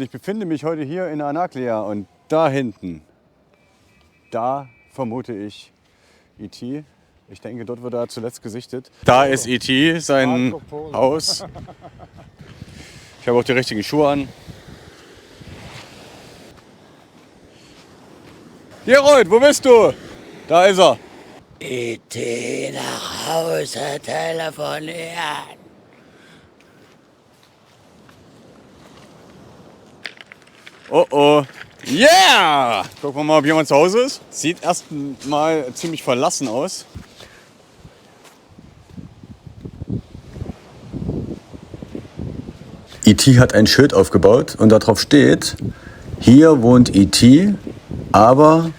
Ich befinde mich heute hier in Anaklia und da hinten, da vermute ich E.T. Ich denke, dort wird er zuletzt gesichtet. Da ist E.T., sein Haus. Ich habe auch die richtigen Schuhe an. Gerold, wo bist du? Da ist er. E.T. nach Hause telefonieren. Oh oh. Yeah! Gucken wir mal, ob jemand zu Hause ist. Sieht erstmal ziemlich verlassen aus. E.T. hat ein Schild aufgebaut und darauf steht: Hier wohnt E.T., aber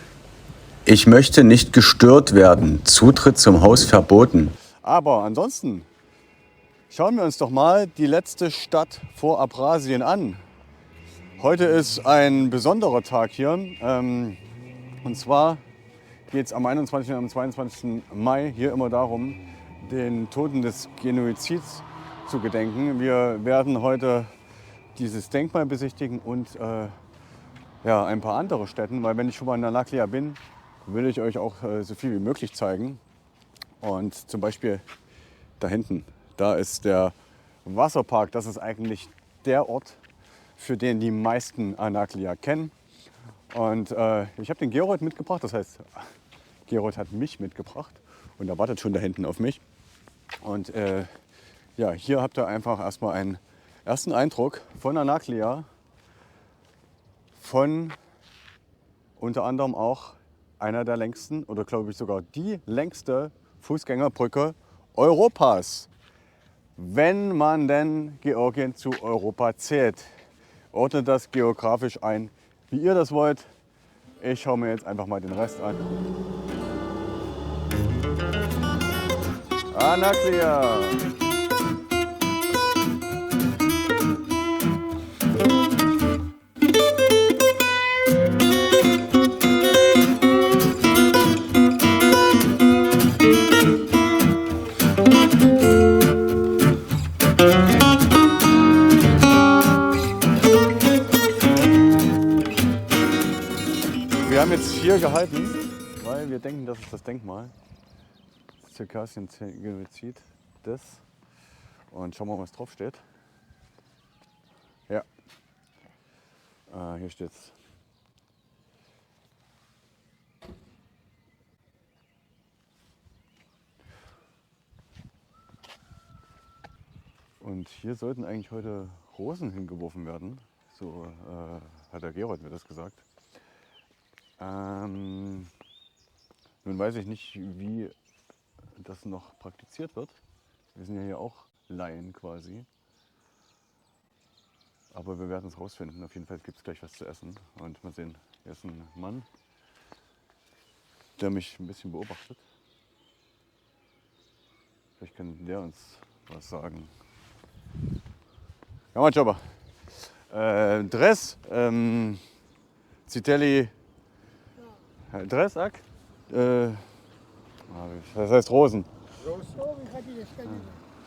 ich möchte nicht gestört werden. Zutritt zum Haus verboten. Aber ansonsten schauen wir uns doch mal die letzte Stadt vor Abrasien an. Heute ist ein besonderer Tag hier. Und zwar geht es am 21. und am 22. Mai hier immer darum, den Toten des Genozids zu gedenken. Wir werden heute dieses Denkmal besichtigen und ein paar andere Städte, weil wenn ich schon mal in Anaklia bin, will ich euch auch so viel wie möglich zeigen. Und zum Beispiel da hinten, da ist der Wasserpark. Das ist eigentlich der Ort, für den die meisten Anaklia kennen. Und ich habe den Gerold mitgebracht, das heißt, Gerold hat mich mitgebracht und er wartet schon da hinten auf mich. Und hier habt ihr einfach erstmal einen ersten Eindruck von Anaklia, von unter anderem auch einer der längsten oder glaube ich sogar die längste Fußgängerbrücke Europas. Wenn man denn Georgien zu Europa zählt. Ordnet das geografisch ein, wie ihr das wollt. Ich schaue mir jetzt einfach mal den Rest an. Anaklia. Wir haben jetzt hier gehalten, weil wir denken, das ist das Denkmal. Zirkassien-Genozid, das. Und schauen wir mal, was drauf steht. Ja, hier steht's. Und hier sollten eigentlich heute Rosen hingeworfen werden. So hat der Gerold mir das gesagt. Nun weiß ich nicht, wie das noch praktiziert wird. Wir sind ja hier auch Laien quasi. Aber wir werden es rausfinden. Auf jeden Fall gibt es gleich was zu essen. Und mal sehen, hier ist ein Mann, der mich ein bisschen beobachtet. Vielleicht kann der uns was sagen. Ja, mal Jobber. Dres, Zitelli, Dresak, das heißt Rosen.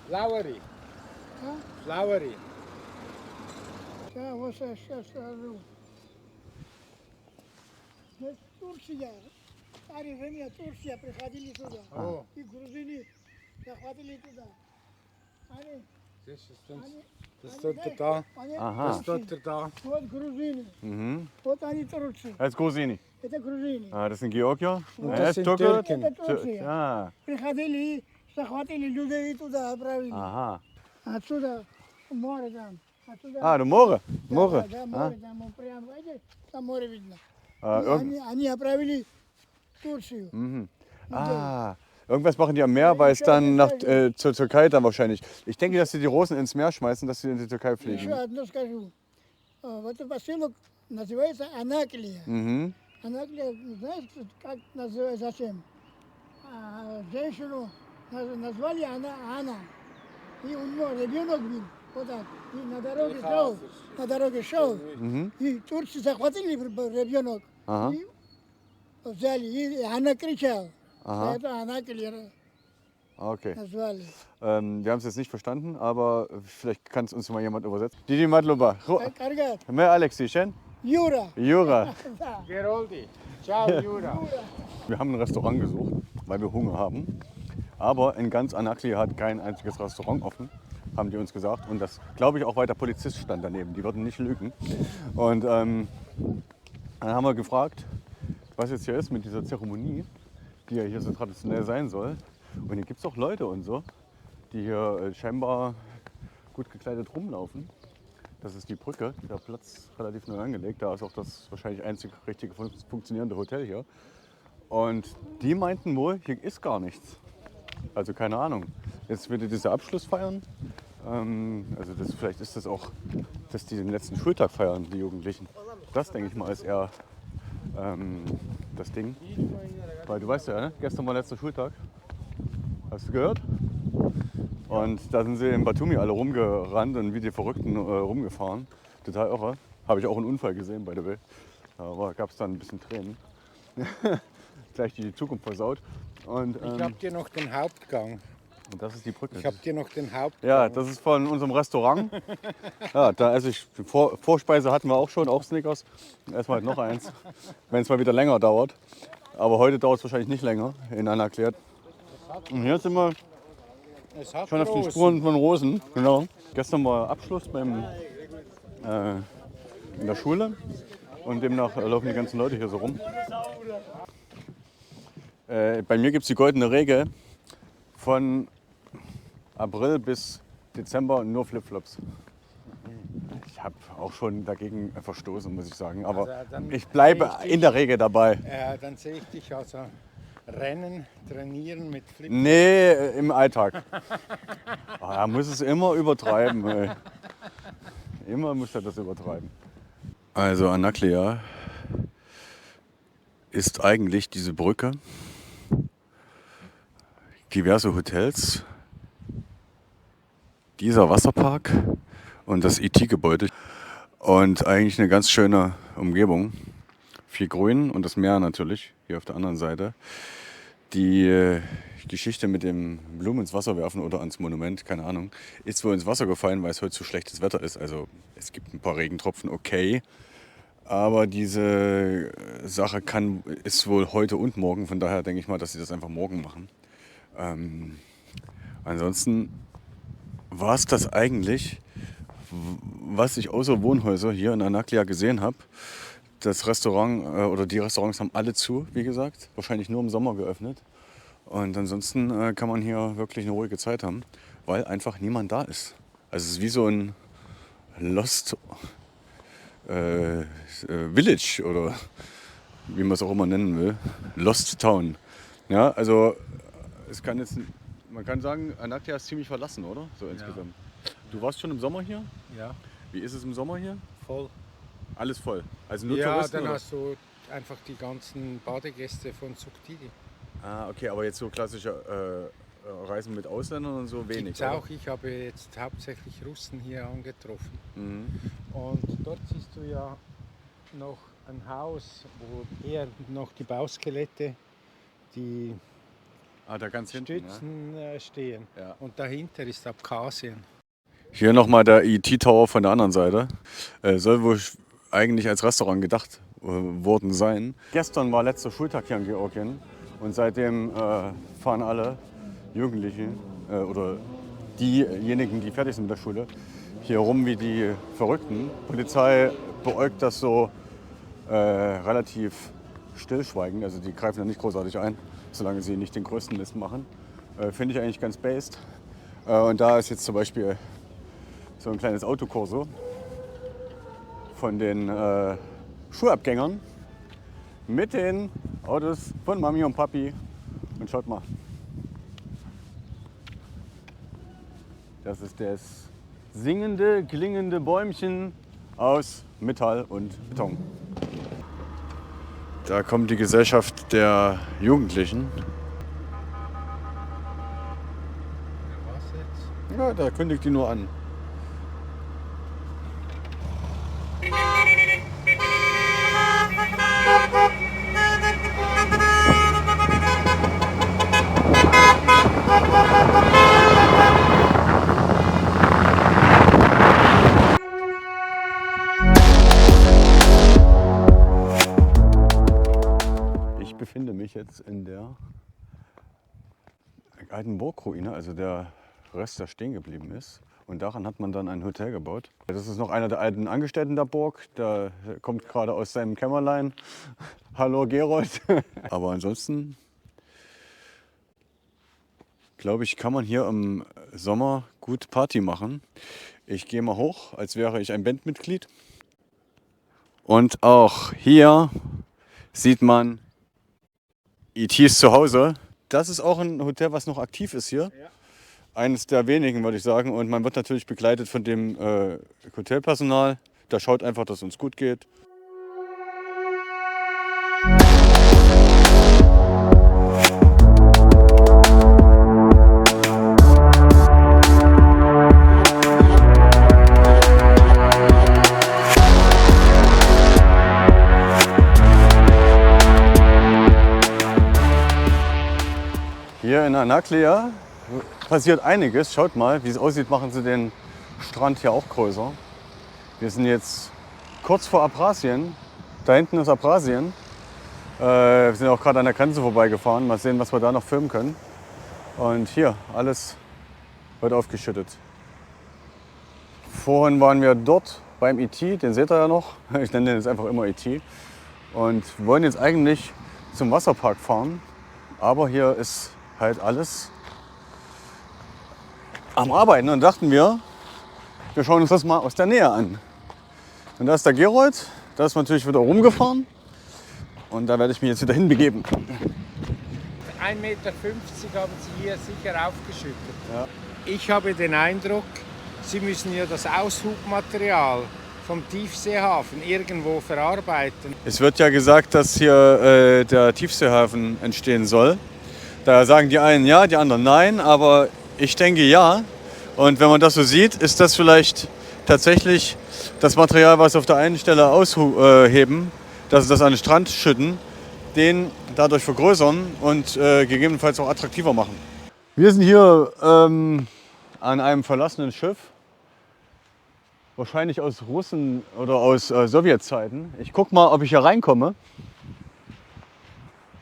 Flowery. Flowery. Турция. Старые времена Турция приходили туда. И грузины захватили туда. Das ist dort da. Aha. Das ist dort da. Вот грузины. Mhm. Вот они турцы. Das ist Grusini. Это грузины. Das sind Georgier. das sind Türke. Türken. Это Турция. Ah. Приходили и захватили людей и туда отправили. Aha. Отсюда море там. Отсюда. Ah, du Moore. Moore. Да, море там прямо, видите, там море видно. Irgend Они отправили в Турцию. mhm. Irgendwas machen die am Meer, weil es dann zur Türkei dann wahrscheinlich. Ich denke, dass sie die Rosen ins Meer schmeißen, dass sie in die Türkei fliegen. Еще одно скажу. Вот этот поселок называется Анаклия. Mhm. Анаклия, знаешь, как называется, зачем? Женщину назвали Анна. И у него ребенок был. Вот так. И на дороге шел. И турцы захватили ребенок. Aha. И взяли. И она кричала. Aha. Это Анаклия. Okay. Naзвали. Wir haben es jetzt nicht verstanden, aber vielleicht kann es uns mal jemand übersetzen. Didi Matluba. Каргат. Me Alexi, Shen? Юра. Jura. Да. Geroldi. Ciao, Jura. Wir haben ein Restaurant gesucht, weil wir Hunger haben. Aber in ganz Anaklia hat kein einziges Restaurant offen, haben die uns gesagt. Und das, glaube ich, auch weil der Polizist stand daneben. Die würden nicht lügen. Und dann haben wir gefragt, was jetzt hier ist mit dieser Zeremonie, die ja hier so traditionell sein soll. Und hier gibt es auch Leute und so, die hier scheinbar gut gekleidet rumlaufen. Das ist die Brücke, der Platz relativ neu angelegt. Da ist auch das wahrscheinlich einzig richtige funktionierende Hotel hier. Und die meinten wohl, hier ist gar nichts. Also keine Ahnung. Jetzt wird dieser Abschluss feiern. Vielleicht ist das auch, dass die den letzten Schultag feiern, die Jugendlichen. Das denke ich mal ist eher das Ding. Weil du weißt ja, ne? Gestern war letzter Schultag. Hast du gehört? Und da sind sie in Batumi alle rumgerannt und wie die Verrückten rumgefahren. Total irre. Habe ich auch einen Unfall gesehen, by the way. Da gab es dann ein bisschen Tränen. Gleich die Zukunft versaut. Und, Ich habe dir noch den Hauptgang. und das ist die Brücke. Ich habe dir noch den Hauptgang. Ja, das ist von unserem Restaurant. Ja, da esse ich. Vorspeise hatten wir auch schon, auch Snickers. Essen wir halt noch eins, wenn es mal wieder länger dauert. Aber heute dauert es wahrscheinlich nicht länger in Anaklia. Und hier sind wir Es hat schon auf den Rosen. Spuren von Rosen. Genau. Gestern war Abschluss in der Schule und demnach laufen die ganzen Leute hier so rum. Bei mir gibt es die goldene Regel von April bis Dezember nur Flipflops. Ich habe auch schon dagegen verstoßen, muss ich sagen. Aber Also, dann ich bleibe sehe ich in der Regel dabei. Dann sehe ich dich also rennen, trainieren mit Flip. Nee, im Alltag. Er muss es immer übertreiben. Ey. Immer muss er das übertreiben. Also Anaklia ist eigentlich diese Brücke, diverse Hotels, dieser Wasserpark und das IT-Gebäude. Und eigentlich eine ganz schöne Umgebung. Viel Grün und das Meer natürlich, hier auf der anderen Seite. Die Geschichte mit dem Blumen ins Wasser werfen oder ans Monument, keine Ahnung, ist wohl ins Wasser gefallen, weil es heute so schlechtes Wetter ist. Also es gibt ein paar Regentropfen, okay. Aber diese Sache ist wohl heute und morgen. Von daher denke ich mal, dass sie das einfach morgen machen. Ansonsten war es das eigentlich, was ich außer Wohnhäuser hier in Anaklia gesehen habe. Das Restaurant oder die Restaurants haben alle zu, wie gesagt. Wahrscheinlich nur im Sommer geöffnet. Und ansonsten kann man hier wirklich eine ruhige Zeit haben, weil einfach niemand da ist. Also es ist wie so ein Lost Village oder wie man es auch immer nennen will. Lost Town. Ja, also man kann sagen, Anaklia ist ziemlich verlassen, oder? So insgesamt. Du warst schon im Sommer hier? Ja, Wie ist es im Sommer hier? voll. Alles voll. Also nur Ja, Touristen? dann Oder? hast du einfach die ganzen Badegäste von Suktidi. Ah, okay, aber jetzt so klassische Reisen mit Ausländern und so wenig. Gibt's oder? auch. Ich habe jetzt hauptsächlich Russen hier angetroffen. Mhm. Und dort siehst du ja noch ein Haus, wo eher noch die Bauskelette, die Ah, da ganz hinten. Ne? Stützen stehen. Ja. Und dahinter ist Abkhazien. Hier nochmal der IT-Tower von der anderen Seite. Soll wohl eigentlich als Restaurant gedacht worden sein. Gestern war letzter Schultag hier in Georgien und seitdem fahren alle Jugendlichen oder diejenigen, die fertig sind mit der Schule, hier rum wie die Verrückten. Polizei beäugt das so relativ stillschweigend, also die greifen da nicht großartig ein, solange sie nicht den größten Mist machen. Finde ich eigentlich ganz based. Und da ist jetzt zum Beispiel so ein kleines Autokorso von den Schulabgängern mit den Autos von Mami und Papi. Und schaut mal. Das ist das singende, klingende Bäumchen aus Metall und Beton. Da kommt die Gesellschaft der Jugendlichen. Was jetzt? Ja, da kündigt die nur an. befinde mich jetzt in der alten Burgruine, also der Rest, der stehen geblieben ist. Und daran hat man dann ein Hotel gebaut. Das ist noch einer der alten Angestellten der Burg. Der kommt gerade aus seinem Kämmerlein. Hallo Gerold. Aber ansonsten, glaube ich, kann man hier im Sommer gut Party machen. Ich gehe mal hoch, als wäre ich ein Bandmitglied. Und auch hier sieht man E.T.'s Zuhause. Das ist auch ein Hotel, was noch aktiv ist hier. Ja. Eines der wenigen, würde ich sagen. Und man wird natürlich begleitet von dem Hotelpersonal. Da schaut einfach, dass es uns gut geht. Hier in Anaklia passiert einiges. Schaut mal, wie es aussieht, machen sie den Strand hier auch größer. Wir sind jetzt kurz vor Abchasien. Da hinten ist Abchasien. Wir sind auch gerade an der Grenze vorbeigefahren. Mal sehen, was wir da noch filmen können. Und hier, alles wird aufgeschüttet. Vorhin waren wir dort beim E.T., den seht ihr ja noch. Ich nenne den jetzt einfach immer E.T. Und wollen jetzt eigentlich zum Wasserpark fahren. Aber hier ist halt alles am Arbeiten. Und dachten wir schauen uns das mal aus der Nähe an. Und da ist der Gerold, da ist natürlich wieder rumgefahren. Und da werde ich mich jetzt wieder hinbegeben. 1,50 Meter haben sie hier sicher aufgeschüttet. Ja. Ich habe den Eindruck, sie müssen ja das Aushubmaterial vom Tiefseehafen irgendwo verarbeiten. Es wird ja gesagt, dass hier der Tiefseehafen entstehen soll. Da sagen die einen ja, die anderen nein, aber ich denke ja. Und wenn man das so sieht, ist das vielleicht tatsächlich das Material, was auf der einen Stelle ausheben, dass sie das an den Strand schütten, den dadurch vergrößern und gegebenenfalls auch attraktiver machen. Wir sind hier an einem verlassenen Schiff, wahrscheinlich aus Russen oder aus Sowjetzeiten. Ich gucke mal, ob ich hier reinkomme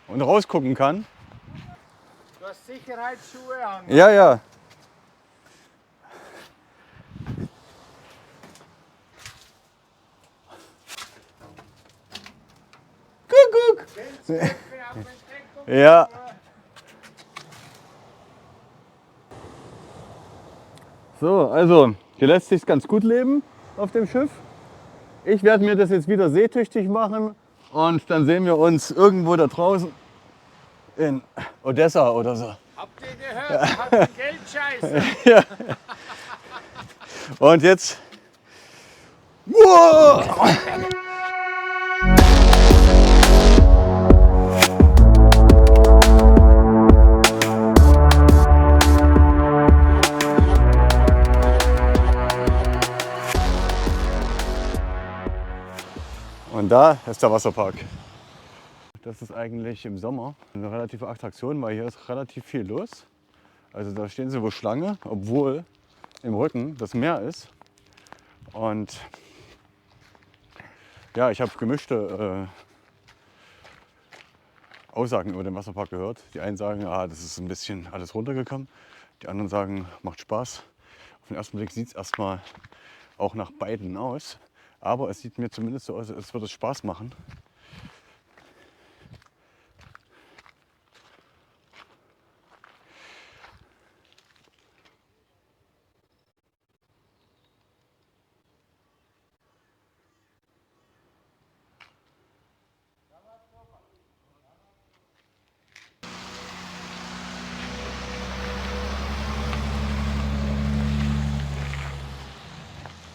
und rausgucken kann. Du hast Sicherheitsschuhe an. Ja, ja. Guck. Ja. So, also hier lässt sich ganz gut leben auf dem Schiff. Ich werde mir das jetzt wieder seetüchtig machen und dann sehen wir uns irgendwo da draußen in Odessa oder so. Habt ihr gehört? Hat die Geldscheiße. Ja. Und jetzt. Wow! Und da ist der Wasserpark. Das ist eigentlich im Sommer eine relative Attraktion, weil hier ist relativ viel los. Also da stehen sie wohl Schlange, obwohl im Rücken das Meer ist. Und ja, ich habe gemischte Aussagen über den Wasserpark gehört. Die einen sagen, ah, das ist ein bisschen alles runtergekommen. Die anderen sagen, macht Spaß. Auf den ersten Blick sieht es erstmal auch nach beiden aus. Aber es sieht mir zumindest so aus, als würde es Spaß machen.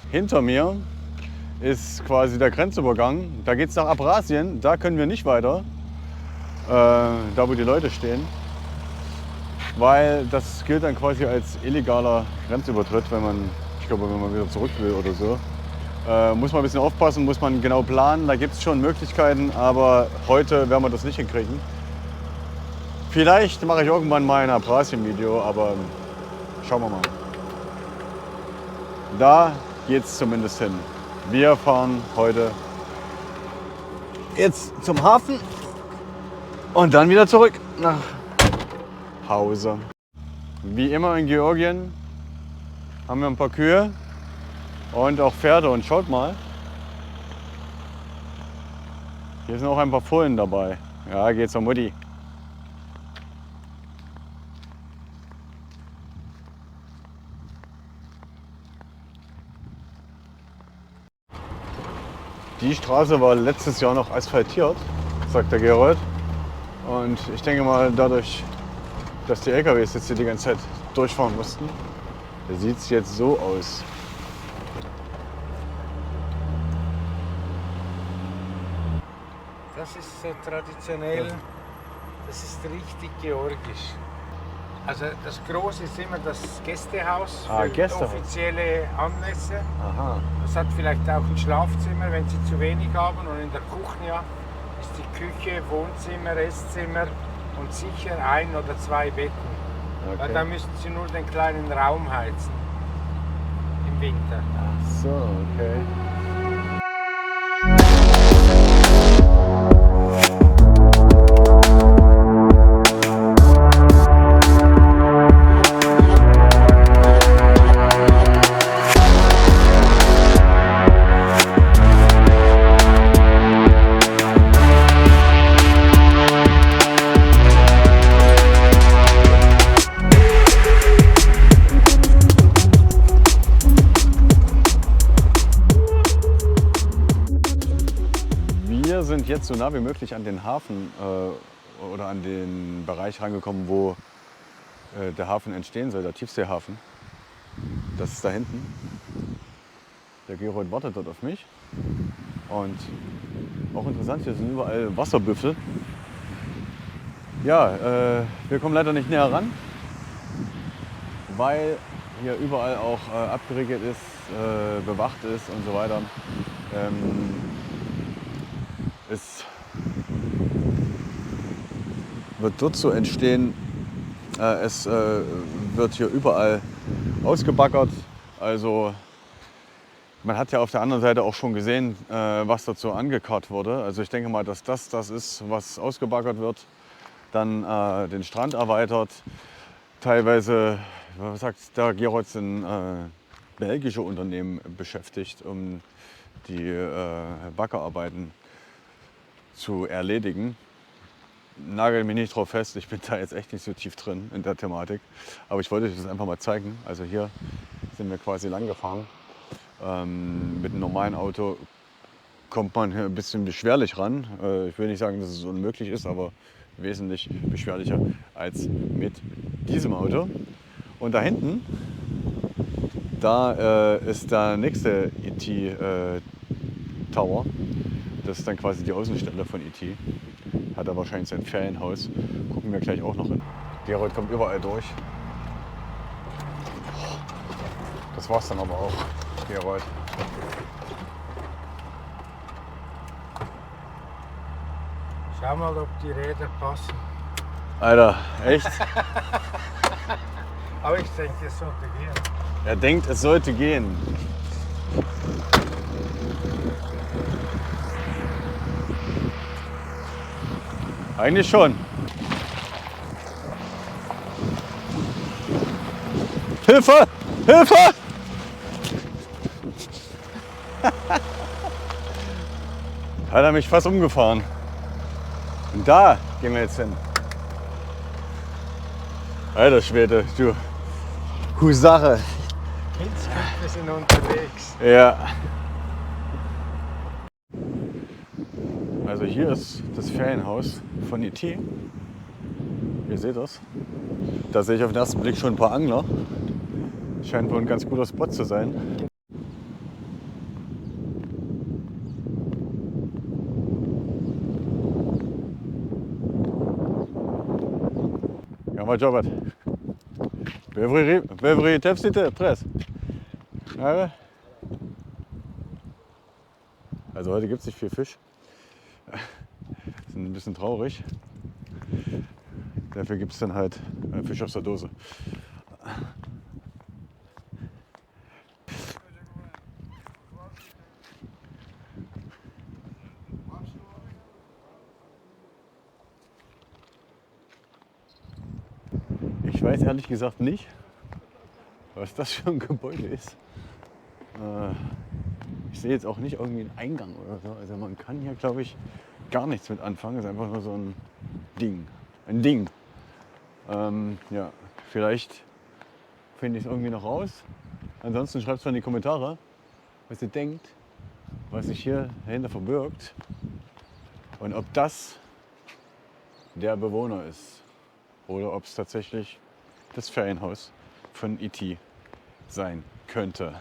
Hinter mir ist quasi der Grenzübergang. Da geht es nach Abchasien. Da können wir nicht weiter, da wo die Leute stehen. Weil das gilt dann quasi als illegaler Grenzübertritt, wenn man wieder zurück will oder so. Muss man ein bisschen aufpassen, muss man genau planen. Da gibt es schon Möglichkeiten, aber heute werden wir das nicht hinkriegen. Vielleicht mache ich irgendwann mal ein Abchasien-Video, aber schauen wir mal. Da geht es zumindest hin. Wir fahren heute jetzt zum Hafen Und dann wieder zurück nach Hause. Wie immer in Georgien haben wir ein paar Kühe und auch Pferde. Und schaut mal, hier sind auch ein paar Fohlen dabei. Ja, geht zur Mutti. Die Straße war letztes Jahr noch asphaltiert, sagt der Gerold. Und ich denke mal, dadurch, dass die LKWs jetzt hier die ganze Zeit durchfahren mussten, sieht es jetzt so aus. Das ist so traditionell, das ist richtig georgisch. Also das Große ist immer das Gästehaus für Gästehaus. offizielle Anlässe. Aha. Das hat vielleicht auch ein Schlafzimmer, wenn Sie zu wenig haben. Und in der Küche ist die Küche, Wohnzimmer, Esszimmer und sicher 1 oder 2 Betten. Okay. Weil da müssen Sie nur den kleinen Raum heizen im Winter. Ach so, okay. Wir sind jetzt so nah wie möglich an den Hafen oder an den Bereich rangekommen, wo der Hafen entstehen soll, der Tiefseehafen. Das ist da hinten. Der Gerold wartet dort auf mich. Und auch interessant, hier sind überall Wasserbüffel. Ja, wir kommen leider nicht näher ran, weil hier überall auch abgeriegelt ist, bewacht ist und so weiter. Es wird dort so entstehen, es wird hier überall ausgebaggert. Also man hat ja auf der anderen Seite auch schon gesehen, was dazu angekarrt wurde. Also ich denke mal, dass das ist, was ausgebaggert wird, dann den Strand erweitert. Teilweise, was sagt der Gerold, sind belgische Unternehmen beschäftigt, um die Baggerarbeiten zu erledigen. Nagel mich nicht drauf fest, ich bin da jetzt echt nicht so tief drin in der Thematik. Aber ich wollte euch das einfach mal zeigen. Also hier sind wir quasi lang gefahren. Mit einem normalen Auto kommt man hier ein bisschen beschwerlich ran. Ich will nicht sagen, dass es unmöglich ist, aber wesentlich beschwerlicher als mit diesem Auto. Und da hinten, da ist der nächste ET-Tower. Das ist dann quasi die Außenstelle von ET. Hat er wahrscheinlich sein Ferienhaus. Gucken wir gleich auch noch hin. Gerold kommt überall durch. Das war's dann aber auch, Gerold. Schau mal, ob die Räder passen. Alter, echt? Aber ich denke, es sollte gehen. Er denkt, es sollte gehen. Eigentlich schon. Hilfe! Hilfe! Hat er mich fast umgefahren. Und da gehen wir jetzt hin. Alter Schwede, du Husare. Wir sind unterwegs. Ja. Also hier ist das Ferienhaus von ET. Ihr seht das. Da sehe ich auf den ersten Blick schon ein paar Angler. Scheint wohl ein ganz guter Spot zu sein. Ja, mal Jobat. Bevri tepsite press. Also heute gibt es nicht viel Fisch. Sind ein bisschen traurig. Dafür gibt es dann halt Fisch aus der Dose. weiß ehrlich gesagt nicht, was das für ein Gebäude ist. Ich sehe jetzt auch nicht irgendwie einen Eingang oder so. Also man kann hier, glaube ich, gar nichts mit anfangen. Es ist einfach nur so ein Ding. Ein Ding. Ja, vielleicht finde ich es irgendwie noch raus. Ansonsten schreibt es mal in die Kommentare, was ihr denkt, was sich hier dahinter verbirgt und ob das der Bewohner ist oder ob es tatsächlich das Ferienhaus von E.T. sein könnte.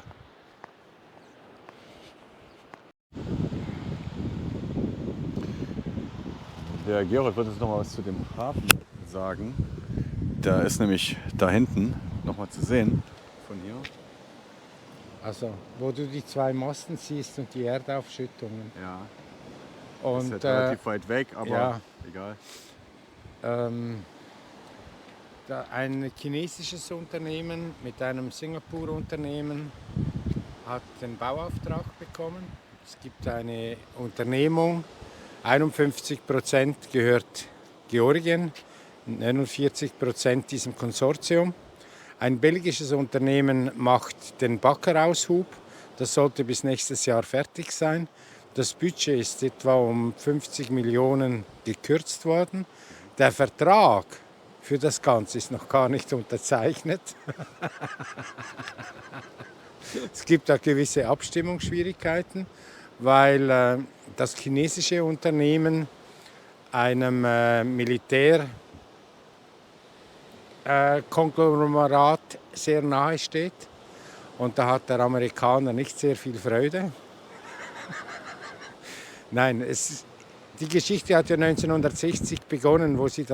Der Georg wird jetzt noch mal was zu dem Hafen sagen. Da ist nämlich da hinten noch mal zu sehen von hier. Also, wo du die zwei Masten siehst und die Erdaufschüttungen. Ja, Und ist ja relativ weit weg, aber ja. egal. Ein chinesisches Unternehmen mit einem Singapur-Unternehmen hat den Bauauftrag bekommen. Es gibt eine Unternehmung, 51% gehört Georgien, 49% diesem Konsortium. Ein belgisches Unternehmen macht den Baggeraushub. Das sollte bis nächstes Jahr fertig sein. Das Budget ist etwa um 50 Millionen gekürzt worden. Der Vertrag für das Ganze ist noch gar nicht unterzeichnet. Es gibt da gewisse Abstimmungsschwierigkeiten, weil das chinesische Unternehmen einem Militärkonglomerat sehr nahe steht. Und da hat der Amerikaner nicht sehr viel Freude. Nein, die Geschichte hat ja 1960 begonnen, wo sie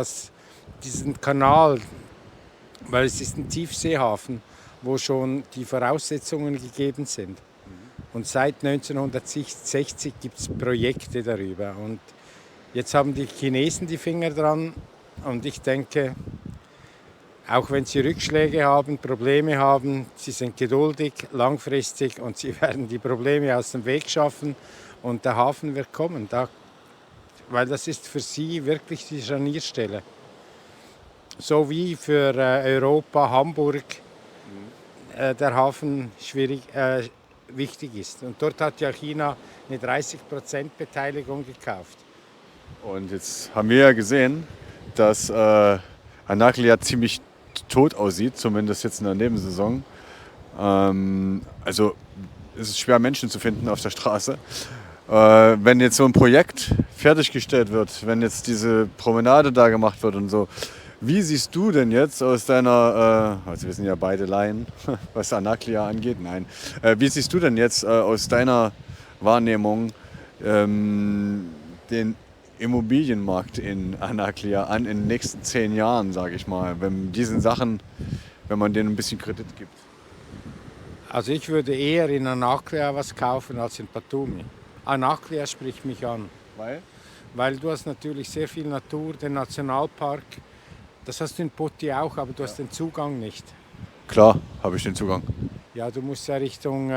diesen Kanal, weil es ist ein Tiefseehafen, wo schon die Voraussetzungen gegeben sind. Und seit 1960 gibt es Projekte darüber. Und jetzt haben die Chinesen die Finger dran. Und ich denke, auch wenn sie Rückschläge haben, Probleme haben, sie sind geduldig, langfristig und sie werden die Probleme aus dem Weg schaffen. Und der Hafen wird kommen, weil das ist für sie wirklich die Scharnierstelle. So wie für Europa, Hamburg, der Hafen wichtig ist. Und dort hat ja China eine 30% Beteiligung gekauft. Und jetzt haben wir ja gesehen, dass Anaklia ziemlich tot aussieht, zumindest jetzt in der Nebensaison. Also es ist schwer, Menschen zu finden auf der Straße. Wenn jetzt so ein Projekt fertiggestellt wird, wenn jetzt diese Promenade da gemacht wird und so, wie siehst du denn jetzt aus deiner, also wir sind ja beide Laien, was Anaklia angeht, nein, wie siehst du denn jetzt aus deiner Wahrnehmung den Immobilienmarkt in Anaklia an in den nächsten 10 Jahren, sage ich mal, wenn man denen ein bisschen Kredit gibt? Also ich würde eher in Anaklia was kaufen als in Batumi. Anaklia spricht mich an. Weil? Weil du hast natürlich sehr viel Natur, den Nationalpark. Das hast du in Poti auch, aber du hast den Zugang nicht. Klar, habe ich den Zugang. Ja, du musst ja Richtung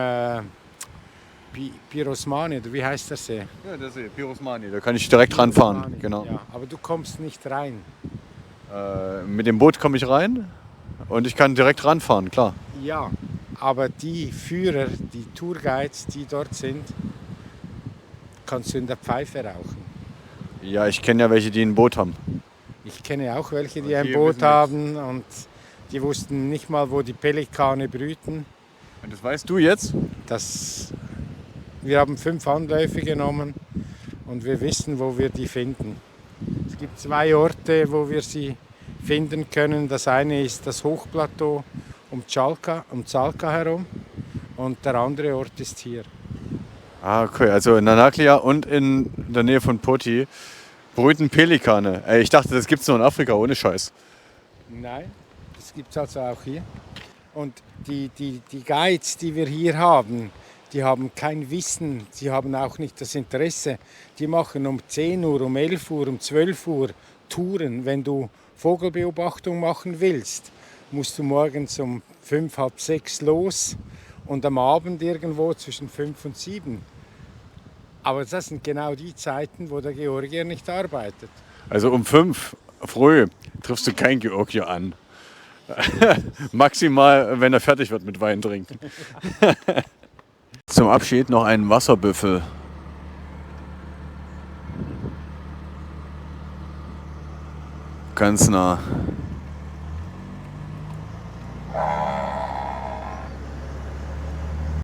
Pirosmani, oder wie heißt der See? Ja, der See, Pirosmani, da kann ich direkt ranfahren. Genau. Ja, aber du kommst nicht rein. Mit dem Boot komme ich rein und ich kann direkt ranfahren, klar. Ja, aber die Führer, die Tourguides, die dort sind, kannst du in der Pfeife rauchen. Ja, ich kenne ja welche, die ein Boot haben. Ich kenne auch welche, die Und ein die Boot wissen haben und die wussten nicht mal, wo die Pelikane brüten. Und das weißt du jetzt? Wir haben 5 Anläufe genommen und wir wissen, wo wir die finden. Es gibt 2 Orte, wo wir sie finden können. Das eine ist das Hochplateau um Zalka herum und der andere Ort ist hier. Ah, okay, also in Anaklia und in der Nähe von Poti brüten Pelikane. Ey, ich dachte, das gibt's nur in Afrika, ohne Scheiß. Nein, das gibt es also auch hier. Und die Guides, die wir hier haben, die haben kein Wissen, sie haben auch nicht das Interesse. Die machen um 10 Uhr, um 11 Uhr, um 12 Uhr Touren. Wenn du Vogelbeobachtung machen willst, musst du morgens um 5, halb 6 los und am Abend irgendwo zwischen 5 und 7. Aber das sind genau die Zeiten, wo der Georgier nicht arbeitet. Also um 5 früh triffst du kein Georgier an. Maximal, wenn er fertig wird mit Wein trinken. Zum Abschied noch einen Wasserbüffel. Ganz nah.